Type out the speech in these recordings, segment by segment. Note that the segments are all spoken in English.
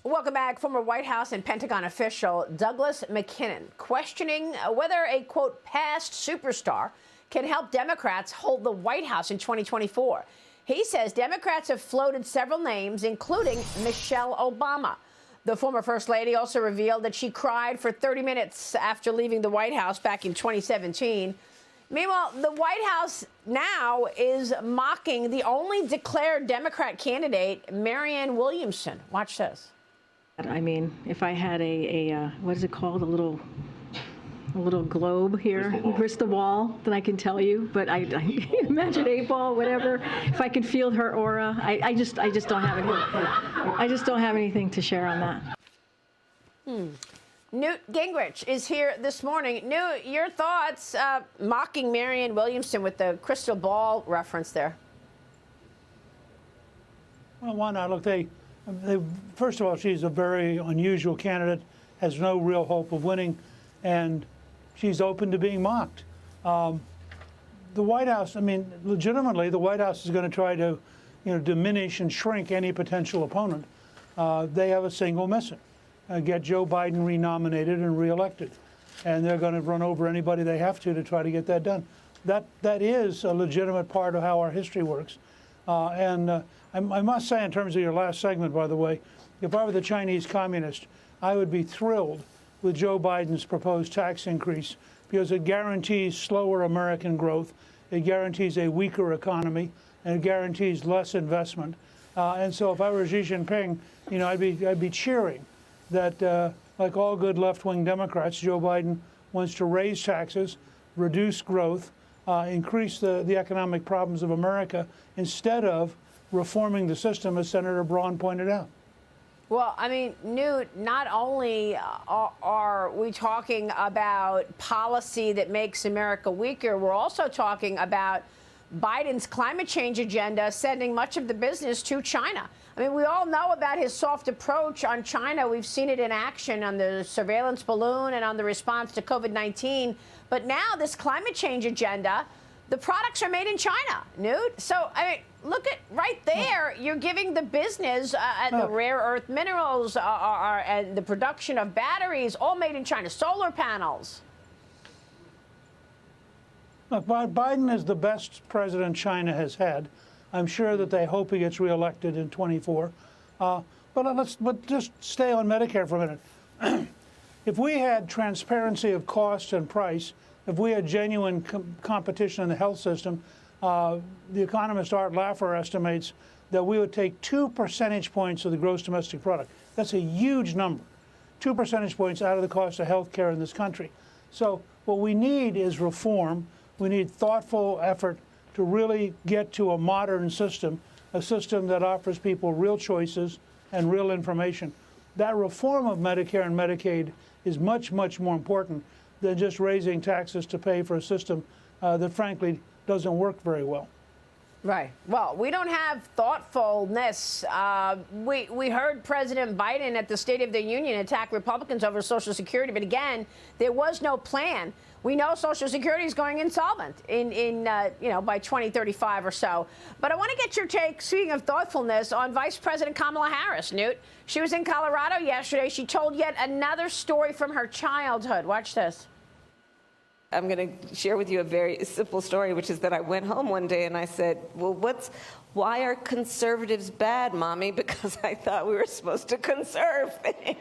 Welcome back. Former White House and Pentagon official Douglas McKinnon questioning whether a, quote, past superstar can help Democrats hold the White House in 2024. He says Democrats have floated several names, including Michelle Obama. The former First Lady also revealed that she cried for 30 minutes after leaving the White House back in 2017. Meanwhile, the White House now is mocking the only declared Democrat candidate, Marianne Williamson. Watch this. I mean, if I had what is it called? A little globe here, crystal ball, then I can tell you. But I imagine 8-ball, whatever. If I could feel her aura, I just don't have anything to share on that. Newt Gingrich is here this morning. Newt, your thoughts mocking Marianne Williamson with the crystal ball reference there? Well, why not? Look, first of all, she's a very unusual candidate, has no real hope of winning, and she's open to being mocked. The White House, I mean, legitimately, the White House is going to try to, diminish and shrink any potential opponent. They have a single mission: get Joe Biden renominated and reelected, and they're going to run over anybody they have to try to get that done. That is a legitimate part of how our history works, I must say, in terms of your last segment, by the way, if I were the Chinese communist, I would be thrilled with Joe Biden's proposed tax increase because it guarantees slower American growth, it guarantees a weaker economy, and it guarantees less investment. And so if I were Xi Jinping, I'd be cheering that, like all good left-wing Democrats, Joe Biden wants to raise taxes, reduce growth, increase the economic problems of America instead of reforming the system, as Senator Braun pointed out. Well, I mean, Newt, not only are we talking about policy that makes America weaker, we're also talking about Biden's climate change agenda sending much of the business to China. I mean, we all know about his soft approach on China. We've seen it in action on the surveillance balloon and on the response to COVID-19. But now this climate change agenda, the products are made in China, Newt. So, I mean, look at right there. You're giving the business the rare earth minerals and the production of batteries, all made in China, solar panels. Look, Biden is the best president China has had. I'm sure that they hope he gets reelected in 24. But just stay on Medicare for a minute. If we had transparency of cost and price, if we had genuine competition in the health system, the economist Art Laffer estimates that we would take 2 percentage points of the gross domestic product. That's a huge number. 2 percentage points out of the cost of health care in this country. So what we need is reform. We need thoughtful effort to really get to a modern system, a system that offers people real choices and real information. That reform of Medicare and Medicaid is much, much more important than just raising taxes to pay for a system that, frankly, doesn't work very well. Right. Well, we don't have thoughtfulness. We heard President Biden at the State of the Union attack Republicans over Social Security. But again, there was no plan. We know Social Security is going insolvent by 2035 or so. But I want to get your take, speaking of thoughtfulness, on Vice President Kamala Harris, Newt. She was in Colorado yesterday. She told yet another story from her childhood. Watch this. I'm going to share with you a very simple story, which is that I went home one day and I said, well, why are conservatives bad, Mommy? Because I thought we were supposed to conserve things.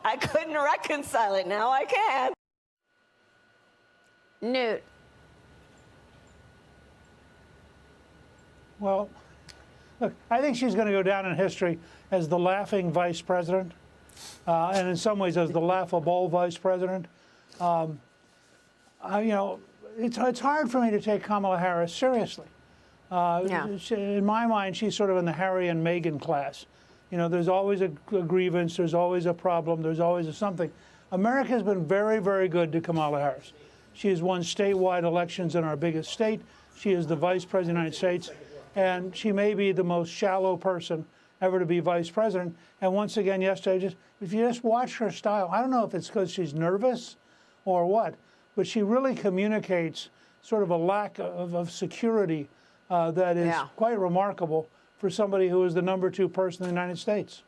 I couldn't reconcile it. Now I can. Newt. Well, look, I think she's going to go down in history as the laughing vice president. And in some ways as the laughable vice president. It's hard for me to take Kamala Harris seriously. In my mind, she's sort of in the Harry and Meghan class. There's always a grievance, there's always a problem, there's always something. America has been very, very good to Kamala Harris. She has won statewide elections in our biggest state. She is the vice president of the United States, and she may be the most shallow person ever to be vice president. And once again, yesterday, if you just watch her style, I don't know if it's because she's nervous or what, but she really communicates sort of a lack of security that is quite remarkable for somebody who is the #2 person in the United States.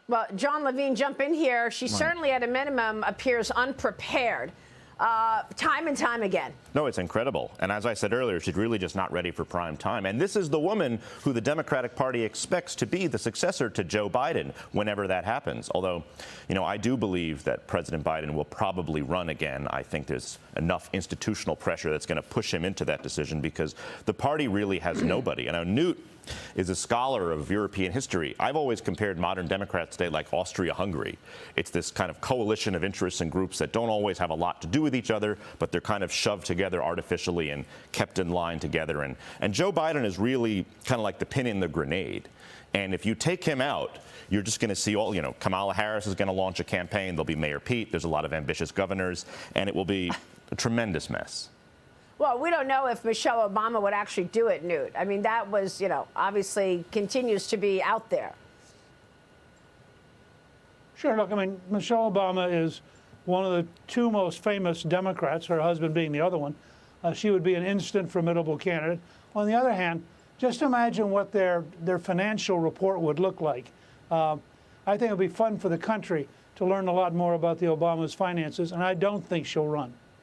Well, John Levine, jump in here. She certainly, at a minimum, appears unprepared. Time and time again. No, it's incredible. And as I said earlier, she's really just not ready for prime time. And this is the woman who the Democratic Party expects to be the successor to Joe Biden whenever that happens. Although, you know, I do believe that President Biden will probably run again. I think there's enough institutional pressure that's going to push him into that decision because the party really has nobody. And I know Newt is a scholar of European history. I've always compared modern Democrats today like Austria-Hungary. It's this kind of coalition of interests and groups that don't always have a lot to do with each other, but they're kind of shoved together artificially and kept in line together. And Joe Biden is really kind of like the pin in the grenade. And if you take him out, you're just going to see all, you know, Kamala Harris is going to launch a campaign. There'll be Mayor Pete. There's a lot of ambitious governors, and it will be a tremendous mess. Well, we don't know if Michelle Obama would actually do it, Newt. I mean, that was, you know, obviously continues to be out there. Sure. Look, I mean, Michelle Obama is one of the 2 most famous Democrats, her husband being the other one. She would be an instant formidable candidate. On the other hand, just imagine what their financial report would look like. I think it would be fun for the country to learn a lot more about the Obama's finances, and I don't think she'll run.